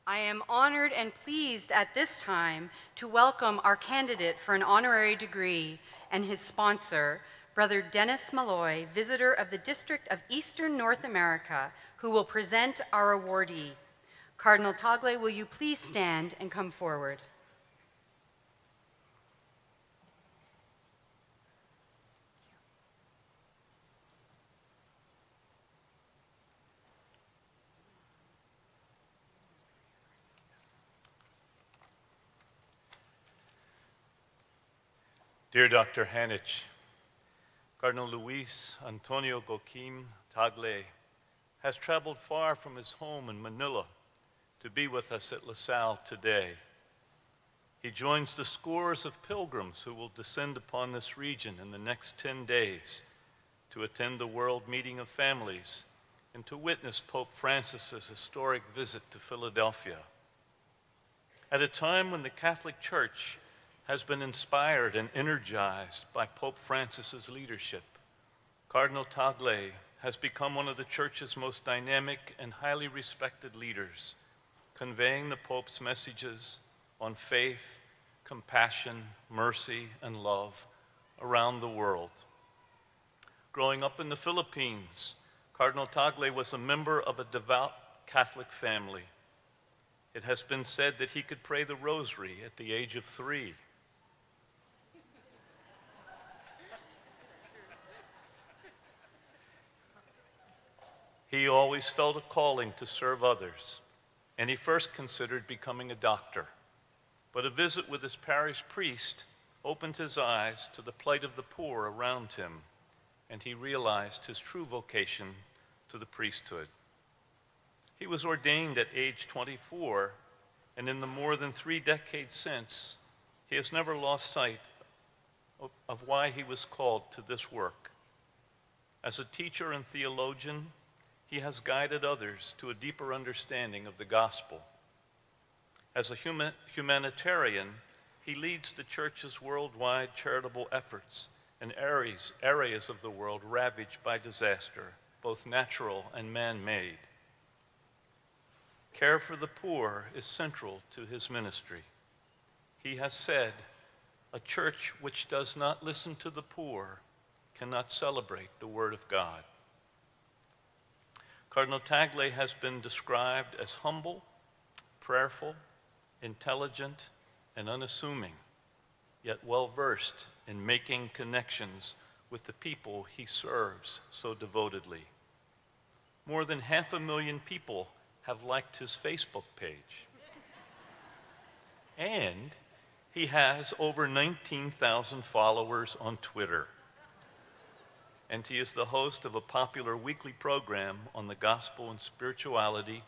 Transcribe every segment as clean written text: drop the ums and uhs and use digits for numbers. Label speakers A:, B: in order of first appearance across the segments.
A: I am honored and pleased at this time to welcome our candidate for an honorary degree and his sponsor, Brother Dennis Malloy, visitor of the District of Eastern North America, who will present our awardee. Cardinal Tagle, will you please stand and come forward?
B: Dear Dr. Hanich, Cardinal Luis Antonio Joaquim Tagle has traveled far from his home in Manila to be with us at Lasalle today. He joins the scores of pilgrims who will descend upon this region in the next 10 days to attend the World Meeting of Families and to witness Pope Francis's historic visit to Philadelphia. At a time when the Catholic Church has been inspired and energized by Pope Francis's leadership, Cardinal Tagle has become one of the Church's most dynamic and highly respected leaders, conveying the Pope's messages on faith, compassion, mercy, and love around the world. Growing up in the Philippines, Cardinal Tagle was a member of a devout Catholic family. It has been said that he could pray the rosary at the age of 3. He always felt a calling to serve others, and he first considered becoming a doctor. But a visit with his parish priest opened his eyes to the plight of the poor around him, and he realized his true vocation to the priesthood. He was ordained at age 24, and in the more than 3 decades since, he has never lost sight of why he was called to this work. As a teacher and theologian, he has guided others to a deeper understanding of the gospel. As a humanitarian, he leads the Church's worldwide charitable efforts in areas of the world ravaged by disaster, both natural and man-made. Care for the poor is central to his ministry. He has said, "A church which does not listen to the poor cannot celebrate the Word of God." Cardinal Tagle has been described as humble, prayerful, intelligent, and unassuming, yet well-versed in making connections with the people he serves so devotedly. More than 500,000 people have liked his Facebook page. And he has over 19,000 followers on Twitter. And he is the host of a popular weekly program on the gospel and spirituality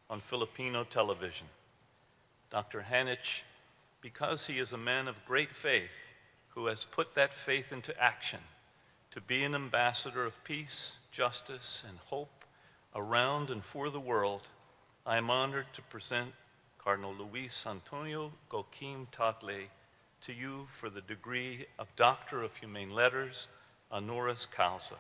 B: on Filipino television. Dr. Hanich, because he is a man of great faith who has put that faith into action to be an ambassador of peace, justice, and hope around and for the world, I am honored to present Cardinal Luis Antonio Joaquim Tagle to you for the degree of Doctor of Humane Letters, honoris causa.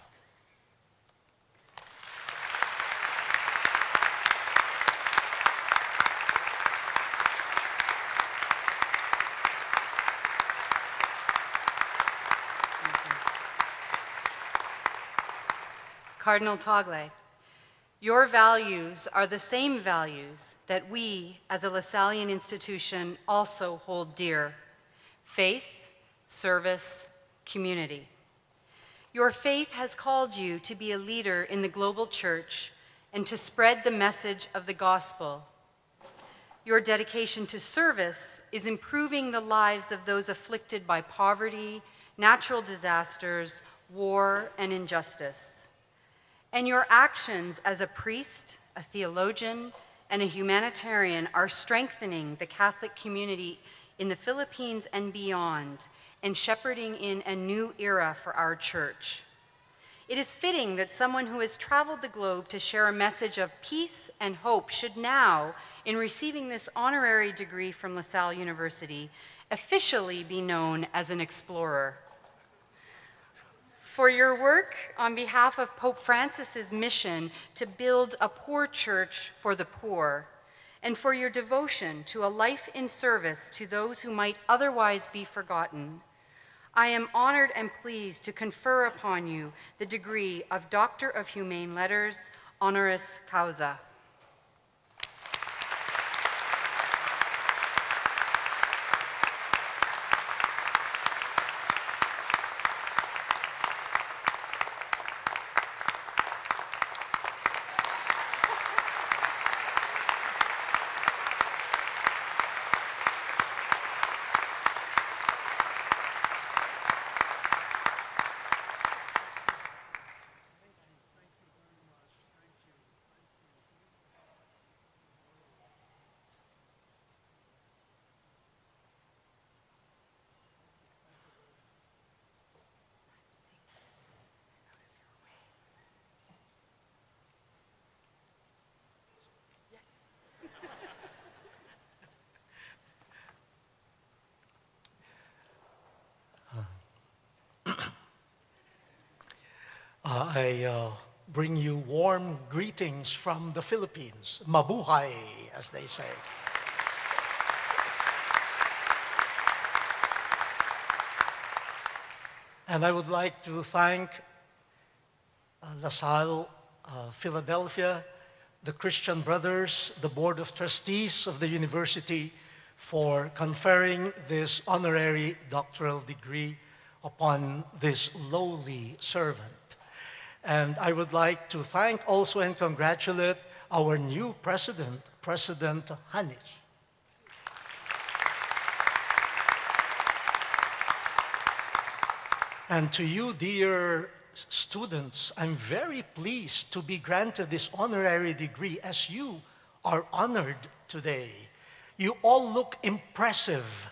A: Cardinal Tagle, your values are the same values that we as a Lasallian institution also hold dear: faith, service, community. Your faith has called you to be a leader in the global church and to spread the message of the gospel. Your dedication to service is improving the lives of those afflicted by poverty, natural disasters, war, and injustice. And your actions as a priest, a theologian, and a humanitarian are strengthening the Catholic community in the Philippines and beyond, and shepherding in a new era for our church. It is fitting that someone who has traveled the globe to share a message of peace and hope should now, in receiving this honorary degree from Lasalle University, officially be known as an explorer. For your work on behalf of Pope Francis's mission to build a poor church for the poor, and for your devotion to a life in service to those who might otherwise be forgotten. I am honored and pleased to confer upon you the degree of Doctor of Humane Letters, honoris causa.
C: I bring you warm greetings from the Philippines. Mabuhay, as they say. And I would like to thank Lasalle, Philadelphia, the Christian Brothers, the Board of Trustees of the university for conferring this honorary doctoral degree upon this lowly servant. And I would like to thank also and congratulate our new president, President Hanich. And to you, dear students, I'm very pleased to be granted this honorary degree as you are honored today. You all look impressive.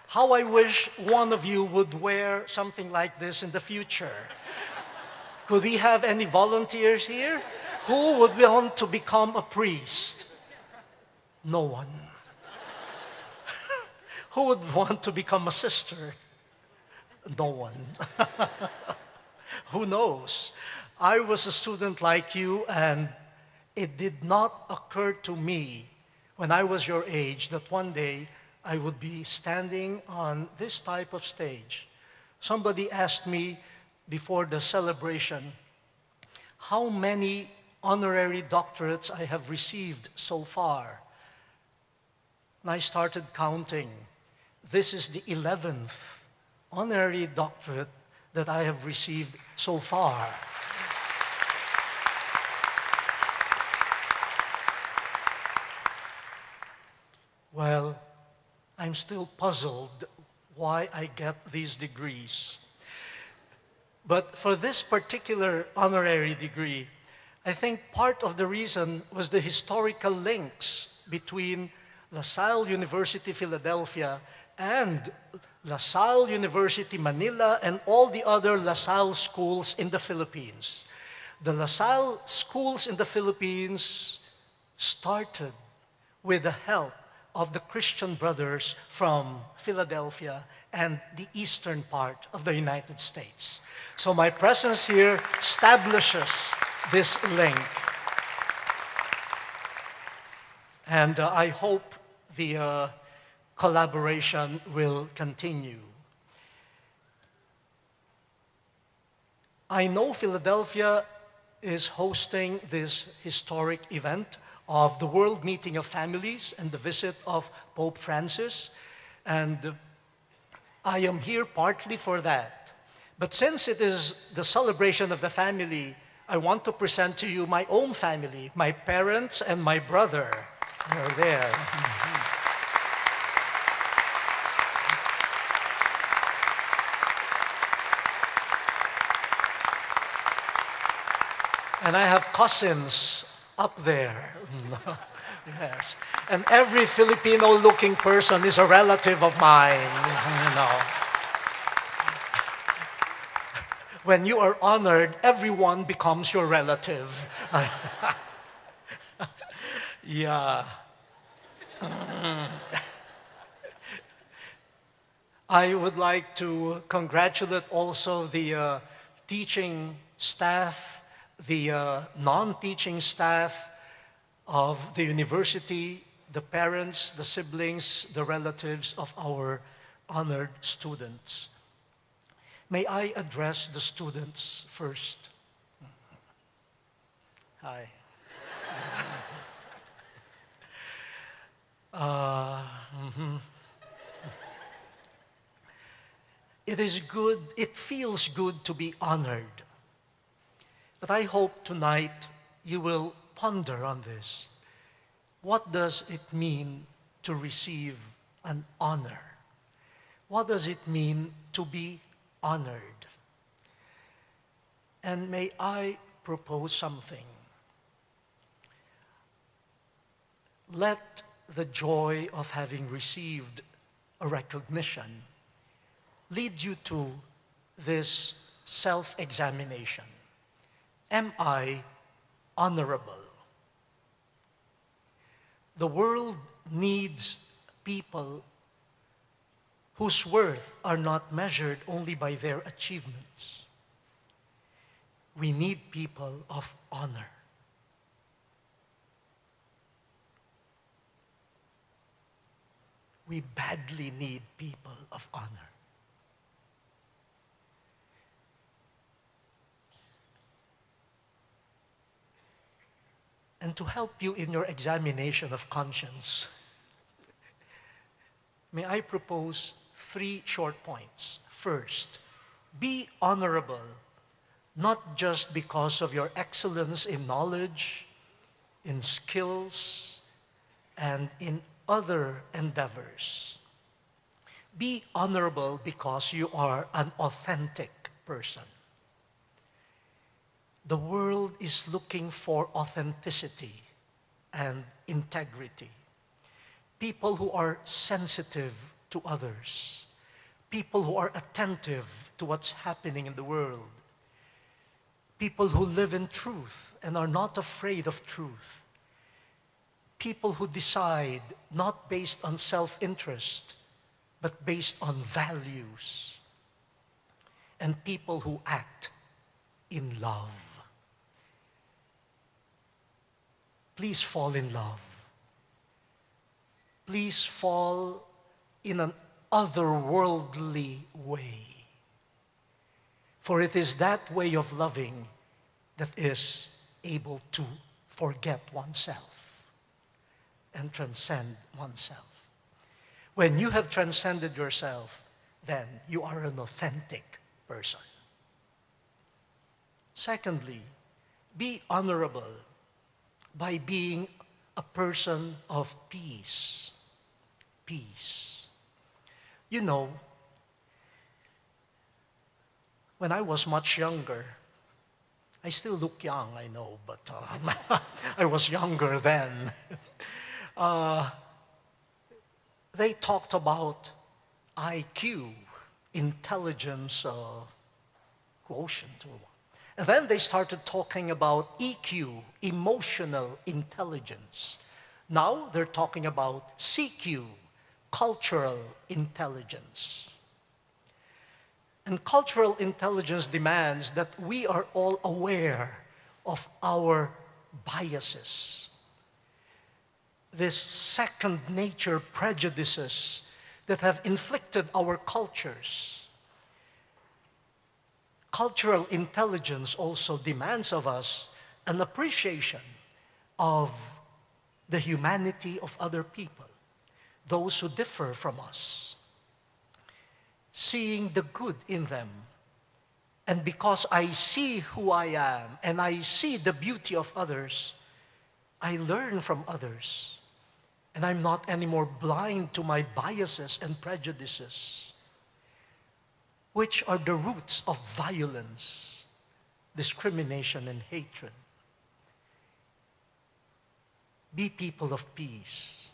C: How I wish one of you would wear something like this in the future. Could we have any volunteers here? Who would want to become a priest? No one. Who would want to become a sister? No one. Who knows? I was a student like you, and it did not occur to me when I was your age that one day I would be standing on this type of stage. Somebody asked me before the celebration how many honorary doctorates I have received so far. And I started counting. This is the 11th honorary doctorate that I have received so far. Well, I'm still puzzled why I get these degrees. But for this particular honorary degree, I think part of the reason was the historical links between Lasalle University, Philadelphia, and Lasalle University, Manila, and all the other Lasalle schools in the Philippines. The Lasalle schools in the Philippines started with the help of the Christian Brothers from Philadelphia and the eastern part of the United States. So my presence here establishes this link. And I hope the collaboration will continue. I know Philadelphia is hosting this historic event of the World Meeting of Families and the visit of Pope Francis. And I am here partly for that. But since it is the celebration of the family, I want to present to you my own family, my parents and my brother. They're there. And I have cousins up there. Yes. And every Filipino-looking person is a relative of mine, you know. When you are honored, everyone becomes your relative. Yeah. I would like to congratulate also the teaching staff, the non-teaching staff, of the university, the parents, the siblings, the relatives of our honored students. May I address the students first? Hi. It is good, it feels good to be honored. But I hope tonight you will ponder on this. What does it mean to receive an honor? What does it mean to be honored? And may I propose something? Let the joy of having received a recognition lead you to this self-examination. Am I honorable? The world needs people whose worth are not measured only by their achievements. We need people of honor. We badly need people of honor. And to help you in your examination of conscience, may I propose 3 short points. First, be honorable, not just because of your excellence in knowledge, in skills, and in other endeavors. Be honorable because you are an authentic person. The world is looking for authenticity and integrity. People who are sensitive to others. People who are attentive to what's happening in the world. People who live in truth and are not afraid of truth. People who decide not based on self-interest, but based on values. And people who act in love. Please fall in love. Please fall in an otherworldly way. For it is that way of loving that is able to forget oneself and transcend oneself. When you have transcended yourself, then you are an authentic person. Secondly, be honorable by being a person of peace. Peace. You know, when I was much younger, I still look young, I know, but I was younger then. They talked about IQ, intelligence quotient. And then they started talking about EQ, emotional intelligence. Now they're talking about CQ, cultural intelligence. And cultural intelligence demands that we are all aware of our biases. This second nature prejudices that have inflicted our cultures. Cultural intelligence also demands of us an appreciation of the humanity of other people, those who differ from us, seeing the good in them. And because I see who I am and I see the beauty of others, I learn from others. And I'm not anymore blind to my biases and prejudices, which are the roots of violence, discrimination, and hatred. Be people of peace.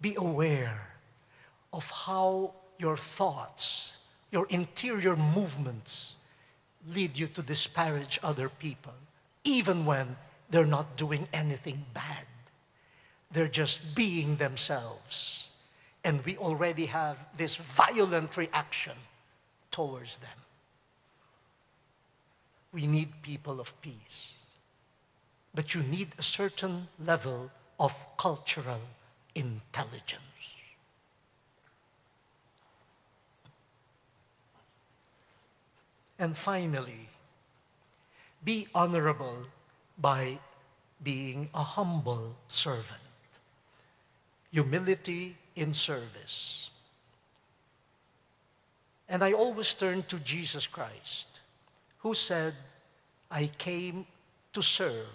C: Be aware of how your thoughts, your interior movements lead you to disparage other people, even when they're not doing anything bad. They're just being themselves. And we already have this violent reaction towards them. We need people of peace. but you need a certain level of cultural intelligence. And finally, be honorable by being a humble servant. Humility in service. And I always turn to Jesus Christ, who said, I came to serve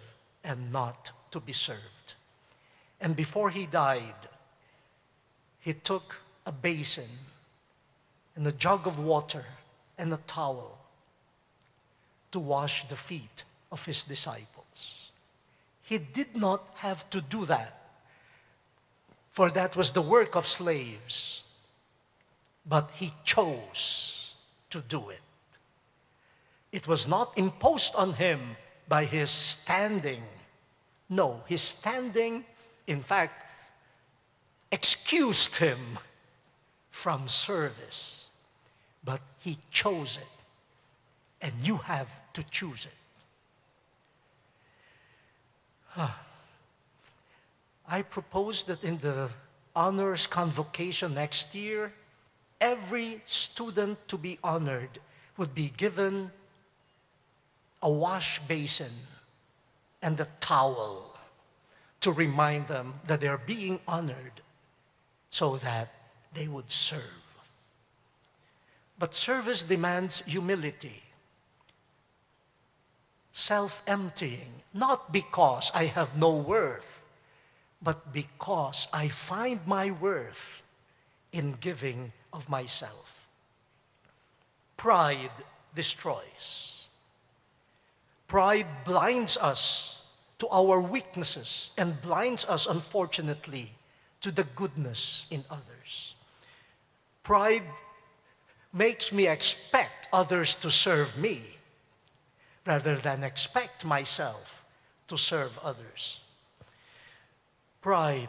C: and not to be served. And before he died, he took a basin and a jug of water and a towel to wash the feet of his disciples. He did not have to do that, for that was the work of slaves. But he chose to do it. It was not imposed on him by his standing. No, his standing, in fact, excused him from service. But he chose it, and you have to choose it. I propose that in the honors convocation next year, every student to be honored would be given a wash basin and a towel to remind them that they're being honored so that they would serve. But service demands humility, self-emptying, not because I have no worth, but because I find my worth in giving of myself. Pride destroys. Pride blinds us to our weaknesses and blinds us, unfortunately, to the goodness in others. Pride makes me expect others to serve me rather than expect myself to serve others. Pride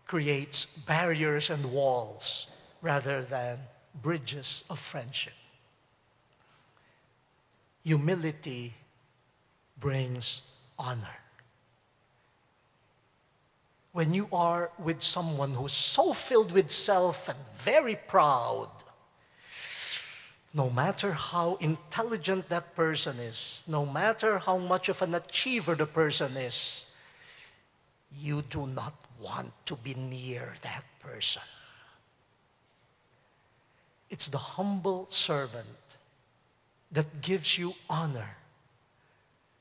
C: creates barriers and walls rather than bridges of friendship. Humility brings honor. When you are with someone who's so filled with self and very proud, no matter how intelligent that person is, no matter how much of an achiever the person is, you do not want to be near that person. It's the humble servant that gives you honor,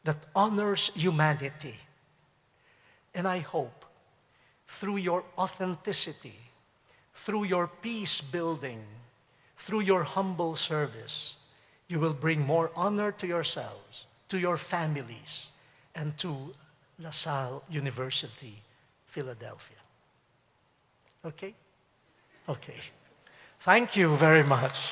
C: that honors humanity. And I hope through your authenticity, through your peace building, through your humble service, you will bring more honor to yourselves, to your families, and to Lasalle University, Philadelphia. Okay? Okay. Thank you very much.